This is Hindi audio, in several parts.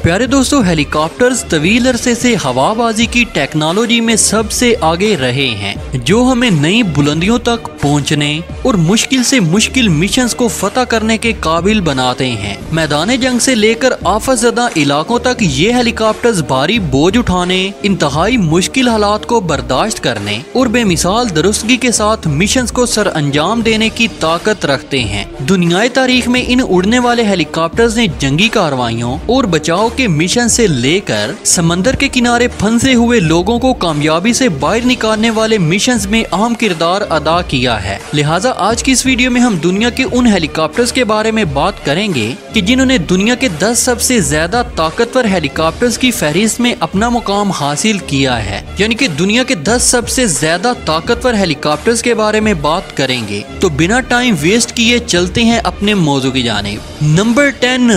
प्यारे दोस्तों, हेलीकॉप्टर्स तवील अरसे से हवाबाजी की टेक्नोलॉजी में सबसे आगे रहे हैं, जो हमें नई बुलंदियों तक पहुंचने और मुश्किल से मुश्किल मिशंस को फतह करने के काबिल बनाते हैं। मैदान जंग से लेकर आफतज़दा इलाकों तक ये हेलीकॉप्टर्स भारी बोझ उठाने, इंतहाई मुश्किल हालात को बर्दाश्त करने और बेमिसाल दुरुस्तगी के साथ मिशंस को सर अंजाम देने की ताकत रखते हैं। दुनियाई तारीख में इन उड़ने वाले हेलीकॉप्टर्स ने जंगी कार्रवाइयों और बचाव के मिशन से लेकर समंदर के किनारे फंसे हुए लोगों को कामयाबी से बाहर निकालने वाले मिशंस में अहम किरदार अदा किया है। लिहाजा आज की इस वीडियो में हम दुनिया के उन हेलीकॉप्टर्स के बारे में बात करेंगे कि जिन्होंने दुनिया के 10 सबसे ज्यादा ताकतवर हेलीकॉप्टर्स की फहरिस्त में अपना मुकाम हासिल किया है। यानी कि दुनिया के 10 सबसे ज्यादा ताकतवर हेलीकॉप्टर्स के बारे में बात करेंगे। तो बिना टाइम वेस्ट किए चलते हैं अपने मौजू की जानिब। नंबर 10,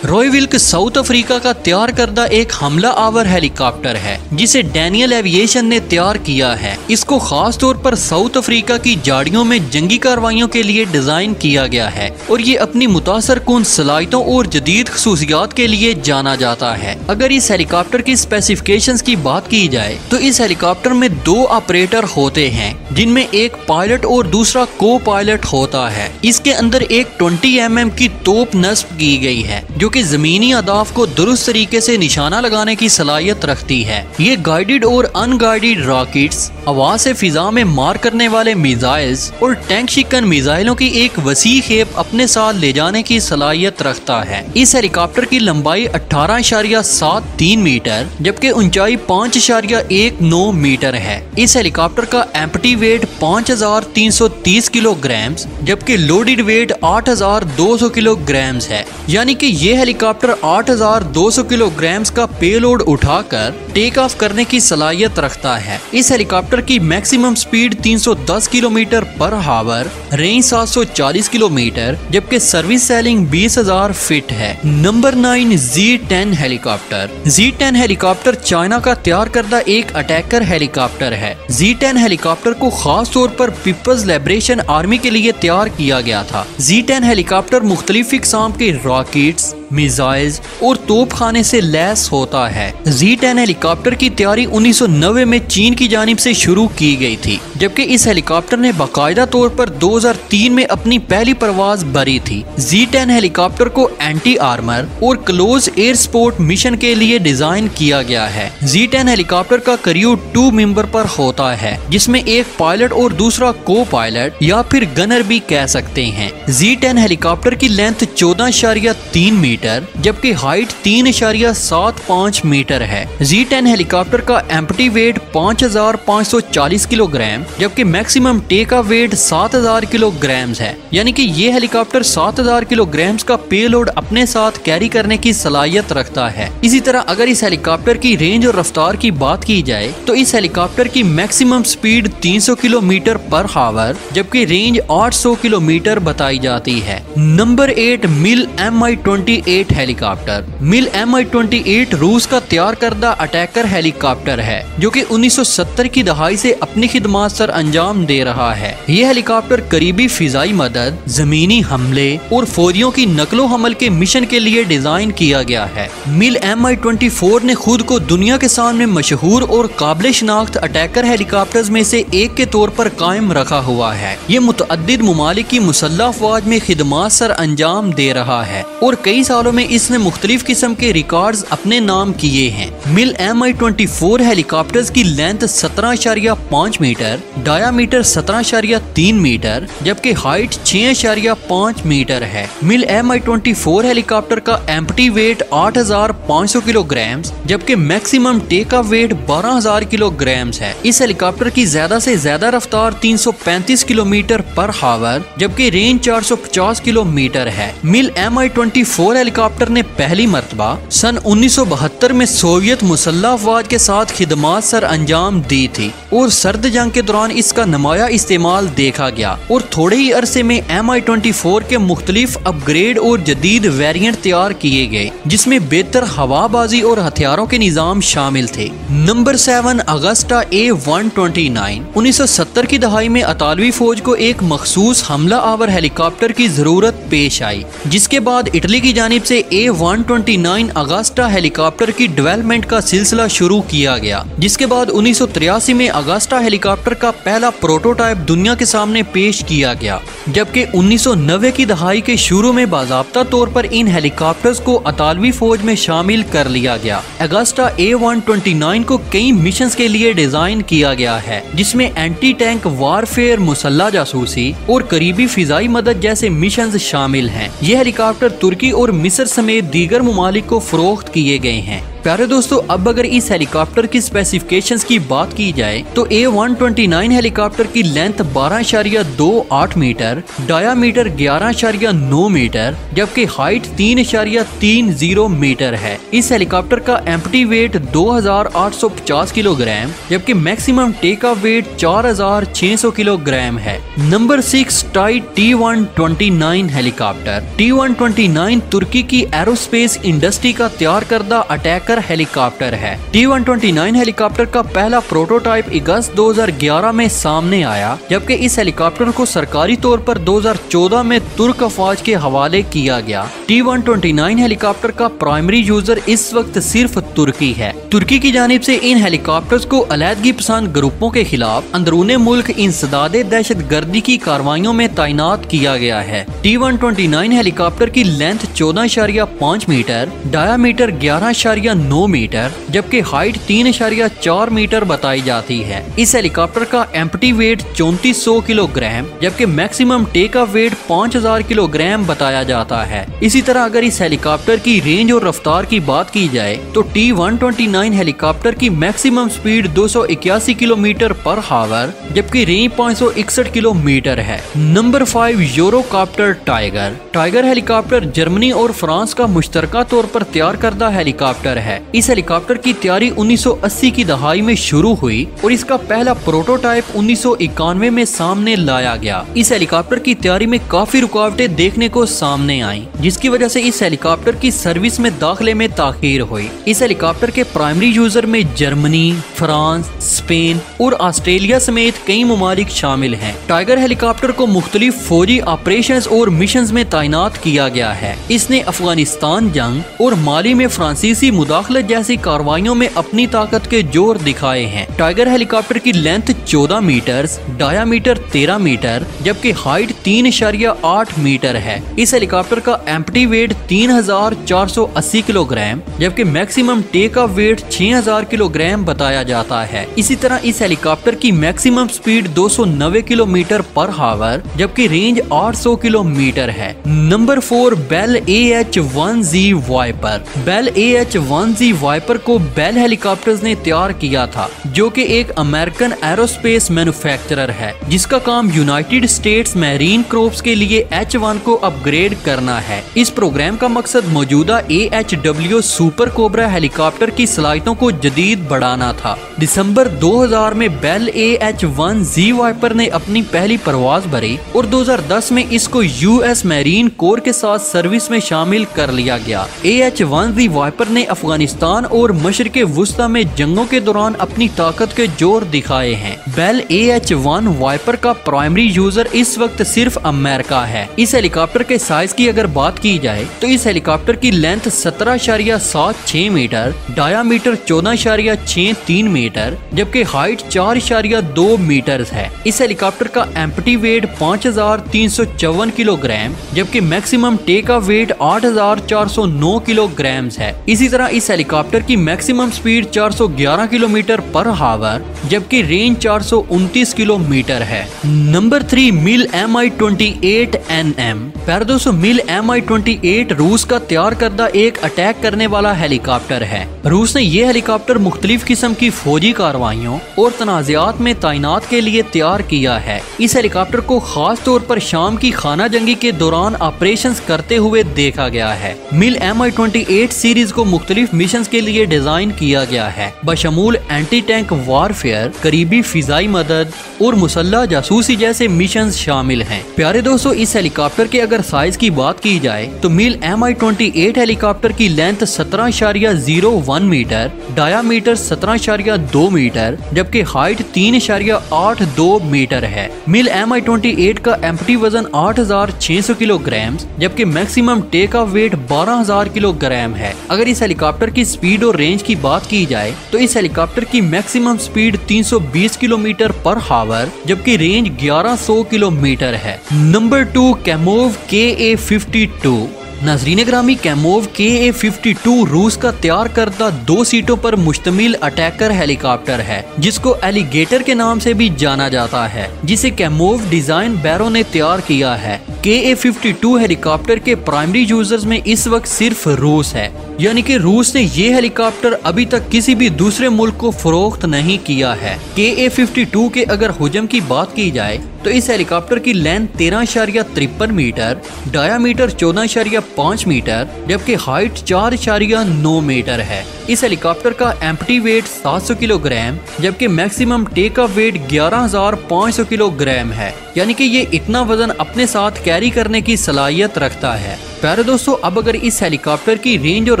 रॉयविल्क साउथ अफ्रीका का तैयार करदा एक हमला आवर हेलीकॉप्टर है जिसे डैनियल एविएशन ने तैयार किया है। इसको खास तौर पर साउथ अफ्रीका की झाड़ियों में जंगी कार्रवाइयों के लिए डिजाइन किया गया है और ये अपनी मुतासर कुन सलाहियतों और जदीद खसूसियात के लिए जाना जाता है। अगर इस हेलीकॉप्टर की स्पेसिफिकेशंस की बात की जाए तो इस हेलीकॉप्टर में 2 ऑपरेटर होते हैं, जिनमें एक पायलट और दूसरा को पायलट होता है। इसके अंदर एक 20 mm की तोप नस्ब की गई है जो कि जमीनी अहदाफ को दुरुस्त तरीके से निशाना लगाने की सलाहियत रखती है। ये गाइडेड और अनगाइडेड रॉकेट्स, हवा से फिजा में मार करने वाले मिसाइल्स और टैंक शिकन मिसाइलों की एक वसी खेप अपने साथ ले जाने की सलाहियत रखता है। इस हेलीकॉप्टर की लंबाई 18.73 मीटर जबकि ऊंचाई 5.19 मीटर है। इस हेलीकॉप्टर का एम्प्टी वेट 5330 किलोग्राम जबकि लोडेड वेट 8200 किलोग्राम है। यानी कि ये हेलीकॉप्टर 8200 किलोग्राम का पेलोड उठाकर टेक ऑफ करने की सलाहियत रखता है। इस हेलीकॉप्टर की मैक्सिमम स्पीड 310 किलोमीटर पर हावर, रेंज 740 किलोमीटर जबकि सर्विस सेलिंग 20,000 फीट है। Number 9, Z-10 helicopter. Z-10 helicopter China का तैयार करदा एक अटैकर हेलीकॉप्टर है। Z-10 हेलीकॉप्टर को खास तौर पर पीपल्स लिबरेशन आर्मी के लिए तैयार किया गया था। Z-10 हेलीकॉप्टर मुख्तलिफ इक़साम के रॉकेट्स, मिसाइल्स और तोपखाने से लैस होता है। Z-10 हेलीकॉप्टर की तैयारी 1990 में चीन की जानिब से शुरू की गई थी, जबकि इस हेलीकॉप्टर ने बाकायदा तौर पर 2003 में अपनी पहली परवाज भरी थी। Z-10 हेलीकॉप्टर को एंटी आर्मर और क्लोज एयर सपोर्ट मिशन के लिए डिजाइन किया गया है। Z-10 हेलीकॉप्टर का क्रू 2 मेंबर पर होता है, जिसमें एक पायलट और दूसरा को पायलट या फिर गनर भी कह सकते हैं। Z-10 हेलीकॉप्टर की लेंथ 14.3 मीटर जबकि हाइट 3.75 मीटर है। Z-10 हेलीकॉप्टर का एम्प्टी वेट 5540 किलोग्राम जबकि maximum take off weight 7000 kilogram है। यानी कि ये हेलीकॉप्टर 7000 किलोग्राम का पेलोड अपने साथ कैरी करने की सलाहियत रखता है। इसी तरह अगर इस हेलीकॉप्टर की रेंज और रफ्तार की बात की जाए तो इस हेलीकॉप्टर की मैक्सिमम स्पीड 300 किलोमीटर पर हावर जबकि रेंज 800 किलोमीटर बताई जाती है। नंबर 8, मिल Mi-28 हेलीकॉप्टर। मिल Mi-28 रूस का तैयार करदा अटैकर हेलीकॉप्टर है जो कि 1970 की दहाई से अपनी खिदमत सर अंजाम दे रहा है। यह हेलीकॉप्टर करीबी फिजाई मदद, जमीनी हमले और फौजियों की नकलो हमल के मिशन के लिए डिजाइन किया गया है। मिल Mi-24 ने खुद को दुनिया के सामने मशहूर और काबिल शनाख्त अटैकर हेलीकॉप्टर्स में से एक के तौर पर कायम रखा हुआ है। ये मुतअद्दिद मुमालिक की मुसल्लह अफवाज में खिदमत सर अंजाम दे रहा है और कई सालों में इसने मुख्तलिफ किस्म के रिकॉर्ड्स अपने नाम किए हैं। मिल Mi-24 हेलीकॉप्टर्स की लेंथ 17.5 मीटर, डायामीटर 17.3 मीटर जबकि हाइट 6.5 मीटर है। मिल Mi-24 हेलीकॉप्टर का एम्प्टी वेट 8500 किलोग्राम जबकि maximum take off weight 12000 kilogram है। इस हेलीकॉप्टर की ज्यादा से ज्यादा रफ्तार 335 किलोमीटर पर हावर जबकि रेंज 450 किलोमीटर है। मिल Mi-24 हेलीकॉप्टर ने पहली मर्तबा सन 1972 में सोवियत मुसल्लह अफवाज के साथ खिदमत सर अंजाम दी थी और सर्द जंग के दौरान इसका नुमाया इस्तेमाल देखा गया और थोड़े ही अरसे में Mi-24 के मुख्तलिफ अपग्रेड और जदीद वेरिएंट तैयार किए गए जिसमें बेहतर हवाबाजी और हथियारों के निजाम शामिल थे। Number 7, Agusta A129। 1970 की दहाई में इतालवी फौज को एक मखसूस हमला आवर हेलीकॉप्टर की जरूरत पेश आई, जिसके बाद इटली की जानिब जानिब से A129 अगस्टा हेलीकॉप्टर की डेवलपमेंट का सिलसिला शुरू किया गया, जिसके बाद 1983 में अगस्टा हेलीकॉप्टर का पहला प्रोटोटाइप दुनिया के सामने पेश किया गया, जबकि 1990 की दहाई के शुरू में बाज़ाब्ता तौर पर इन हेलीकॉप्टर्स को अतालवी फौज में शामिल कर लिया गया। अगस्टा A129 को कई मिशंस के लिए डिजाइन किया गया है, जिसमें एंटी टैंक वारफेयर, मुसल्ला जासूसी और करीबी फिजाई मदद जैसे मिशंस शामिल हैं। ये हेलीकॉप्टर तुर्की और मिस्र समेत दीगर ममालिक को फरोख्त किए गए हैं। प्यारे दोस्तों, अब अगर इस हेलीकॉप्टर की स्पेसिफिकेशंस की बात की जाए तो A129 हेलीकॉप्टर की लेंथ 12.28 मीटर, डायामीटर 11.9 मीटर, जबकि हाइट 3.30 मीटर है। इस हेलीकॉप्टर का एम्प्टी वेट 2850 किलोग्राम, जबकि maximum take off weight 4600 kilogram है। Number 6 TAI T129 helicopter. T129 तुर्की की एरोस्पेस इंडस्ट्री का तैयार करदा अटैकर हेलीकॉप्टर है। T129 हेलीकॉप्टर का पहला प्रोटोटाइप अगस्त 2011 में सामने आया, जबकि इस हेलीकॉप्टर को सरकारी तौर पर 2014 में तुर्क अफवाज के हवाले किया गया। T129 हेलीकॉप्टर का प्राइमरी यूजर इस वक्त सिर्फ तुर्की है। तुर्की की जानिब से इन हेलीकॉप्टर्स को अलहदगी पसंद ग्रुपों के खिलाफ अंदरूने मुल्क इंसदादे दहशत गर्दी की कार्रवाइयों में तैनात किया गया है। T129 हेलीकॉप्टर की लेंथ 14.5 मीटर, डायामीटर 11.9 मीटर, जबकि हाइट 3.4 मीटर बताई जाती है। इस हेलीकॉप्टर का एम्प्टी वेट 3400 किलोग्राम, जबकि maximum take off weight 5000 kilogram बताया जाता है। इसी तरह अगर इस हेलीकॉप्टर की रेंज और रफ्तार की बात की जाए तो T129 हेलीकॉप्टर की मैक्सिमम स्पीड 281 किलोमीटर पर हावर, जबकि रेंज 561 किलोमीटर है। Number 5 Eurocopter tiger. Tiger helicopter Germany और फ्रांस का मुश्तरका तौर पर तैयार करदा हेलीकॉप्टर है। इस हेलीकॉप्टर की तैयारी 1980 की दहाई में शुरू हुई और इसका पहला प्रोटोटाइप 1991 में सामने लाया गया। इस हेलीकॉप्टर की तैयारी में काफी रुकावटें देखने को सामने आई, जिसकी वजह से इस हेलीकॉप्टर की सर्विस में दाखिले में ताखीर हुई। इस हेलीकॉप्टर के प्राइमरी यूजर में जर्मनी, फ्रांस, स्पेन और ऑस्ट्रेलिया समेत कई ममालिक शामिल हैं। टाइगर हेलीकॉप्टर को मुख्तलिफ फौजी ऑपरेशंस और मिशंस में तैनात किया गया है। इसने अफगानिस्तान जंग और माली में फ्रांसीसी मुदाखलत जैसी कार्रवाइयों में अपनी ताकत के जोर दिखाए हैं। टाइगर हेलीकॉप्टर की लेंथ 14 मीटर, डायामीटर 13 मीटर, जबकि हाइट 3.8 मीटर है। इस हेलीकॉप्टर का एम्प्टी वेट 3480 किलोग्राम, जबकि maximum take off weight 6000 kilogram बताया जाता है। इसी तरह इस हेलीकॉप्टर की मैक्सिमम स्पीड 290 किलोमीटर पर हावर, जबकि रेंज 800 किलोमीटर है। Number 4 Bell AH-1Z Viper. Bell AH-1Z Viper को बेल हेलीकॉप्टर्स ने तैयार किया था, जो कि एक अमेरिकन एरोस्पेस मैन्युफैक्चरर है, जिसका काम यूनाइटेड स्टेट्स मैरीन क्रोप्स के लिए H-1 को अपग्रेड करना है। इस प्रोग्राम का मकसद मौजूदा AHW सुपर कोबरा हेलीकॉप्टर की सलाहियतों को जदीद बढ़ाना था। दिसंबर 2000 में बेल AH-1Z वाइपर ने अपनी पहली परवाज भरी और 2010 में इसको US मैरीन कोर के साथ सर्विस में शामिल कर लिया गया। AH-1Z वाइपर ने अफगानिस्तान और मशरिक़ वुस्ता में जंगों के दौरान अपनी ताकत के जोर दिखाए हैं। बेल AH-1 वाइपर का प्राइमरी यूजर इस वक्त सिर्फ अमेरिका है। इस हेलीकॉप्टर के साइज की अगर बात की जाए तो इस हेलीकॉप्टर की लेंथ 17.76 मीटर, डायामीटर 14.63 मीटर, जबकि हाइट 4.2 मीटर है। इस हेलीकॉप्टर का एम्प्टी वेट 5354 किलोग्राम, जबकि maximum take off weight 8409 kilogram है। इसी तरह इस हेलीकॉप्टर की मैक्सिमम स्पीड 411 किलोमीटर पर हावर, जबकि रेंज 429 किलोमीटर है। नंबर 3 मिल Mi-28NM। प्यारे दोस्तों, मिल Mi-28 रूस का तैयार करदा एक अटैक करने वाला हेलीकॉप्टर है। रूस ने यह हेलीकॉप्टर मुख्तलिफ किस्म की फौजी कार्रवाइयों और तनाज़ात में तैनात के लिए तैयार किया है। इस हेलीकॉप्टर को खास तौर पर शाम की खाना जंगी के दौरान ऑपरेशंस करते हुए देखा गया है। मिल Mi-28 सीरीज को मुख्तलिफ मिशन के लिए डिजाइन किया गया है, बशमूल एंटी टैंक वारफेयर, करीबी फिजाई मदद और मुसल्ला जासूसी जैसे मिशन शामिल हैं। प्यारे दोस्तों, इस हेलीकॉप्टर के अगर साइज की बात की जाए तो मिल Mi-28 हेलीकॉप्टर की लेंथ 17.01 मीटर, डायामीटर 17.2 मीटर, जबकि हाइट 3.82 मीटर है। मिल Mi-28 का एम्प्टी वजन 8,600 किलोग्राम जबकि maximum take off weight 12,000 kilogram है। अगर इस हेलीकॉप्टर की स्पीड और रेंज की बात की जाए तो इस हेलीकॉप्टर की मैक्सिमम स्पीड 320 किलोमीटर पर हावर जबकि रेंज 1100 किलोमीटर है। Number 2, कैमोव KA-52। नाज़रीन ग्रामी, कैमोव KA-52 रूस का तैयार करदा 2 सीटों पर मुश्तमिल अटैकर हेलीकॉप्टर है जिसको एलिगेटर के नाम से भी जाना जाता है, जिसे कैमोव डिजाइन बैरो ने तैयार किया है। KA-52 हेलीकॉप्टर के प्राइमरी यूजर्स में इस वक्त सिर्फ रूस है, यानी कि रूस ने ये हेलीकॉप्टर अभी तक किसी भी दूसरे मुल्क को फरोख्त नहीं किया है। KA-52 के अगर हुजम की बात की जाए तो इस हेलीकॉप्टर की लेंथ 13.53 मीटर, डायामीटर 14.5 मीटर, जबकि हाइट 4.9 मीटर है। इस हेलीकॉप्टर का एम्प्टी वेट 700 किलोग्राम जबकि maximum take off weight 11,500 kilogram है, यानी कि ये इतना वजन अपने साथ कैरी करने की सलाहियत रखता है। प्यारे दोस्तों, अब अगर इस हेलीकॉप्टर की रेंज और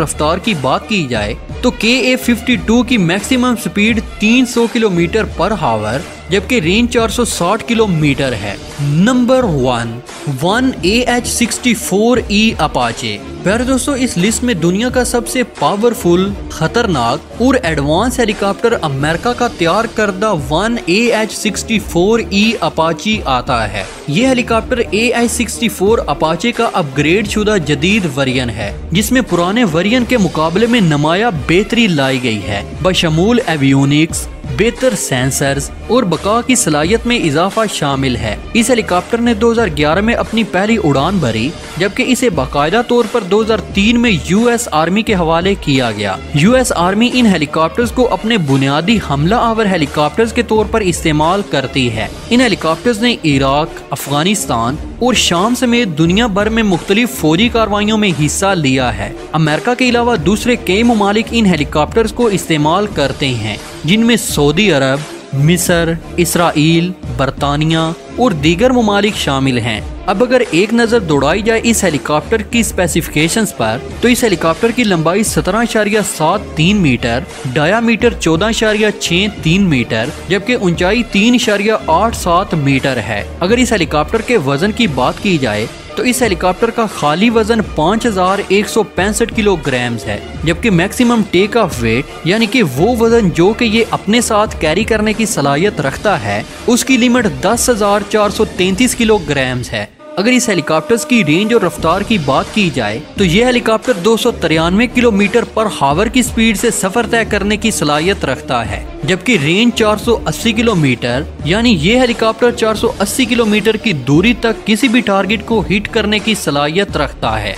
रफ्तार की बात की जाए तो KA-52 की मैक्सिमम स्पीड 300 किलोमीटर पर हावर जबकि रेंज 460 किलोमीटर है। Number 1 AH-64E Apache. प्यारे दोस्तों, इस लिस्ट में दुनिया का सबसे पावरफुल, खतरनाक और एडवांस हेलीकॉप्टर अमेरिका का तैयार करदा 1 AH-64E अपाची आता है। ये हेलीकॉप्टर AH-64 अपाचे का अपग्रेड शुदा जदीद वेरिएंट है जिसमें पुराने वेरिएंट के मुकाबले में नुमाया बेहतरी लाई गई है, बशमूल एवियोनिक्स, बेहतर सेंसर्स और बका की सलाहियत में इजाफा शामिल है। इस हेलीकॉप्टर ने 2011 में अपनी पहली उड़ान भरी जबकि इसे बाकायदा तौर पर 2003 में US आर्मी के हवाले किया गया। US आर्मी इन हेलीकॉप्टर्स को अपने बुनियादी हमला आवर हेलीकॉप्टर्स के तौर पर इस्तेमाल करती है। इन हेलीकॉप्टर्स ने इराक, अफगानिस्तान और शाम समेत दुनिया भर में मुख्तलिफ फौजी कार्रवाइयों में हिस्सा लिया है। अमेरिका के अलावा दूसरे कई ममालिक इन हेलीकॉप्टर्स को इस्तेमाल करते हैं जिनमें सऊदी अरब, मिस्र, इसराइल, बरतानिया और दीगर ममालिक शामिल हैं। अब अगर एक नज़र दौड़ाई जाए इस हेलीकॉप्टर की स्पेसिफिकेशंस पर तो इस हेलीकॉप्टर की लंबाई 17.73 मीटर, डायामीटर 14.63 मीटर जबकि ऊंचाई 3.87 मीटर है। अगर इस हेलीकॉप्टर के वजन की बात की जाए तो इस हेलीकॉप्टर का खाली वजन 5,165 किलोग्राम है जबकि मैक्सिमम टेक ऑफ वेट यानी कि वो वजन जो कि ये अपने साथ कैरी करने की सलाहियत रखता है उसकी लिमिट 10,433 किलोग्राम है। अगर इस हेलीकॉप्टर्स की रेंज और रफ्तार की बात की जाए तो ये हेलीकॉप्टर 293 किलोमीटर पर हावर की स्पीड से सफर तय करने की सलाहियत रखता है जबकि रेंज 480 किलोमीटर, यानी ये हेलीकॉप्टर 480 किलोमीटर की दूरी तक किसी भी टारगेट को हिट करने की सलाहियत रखता है।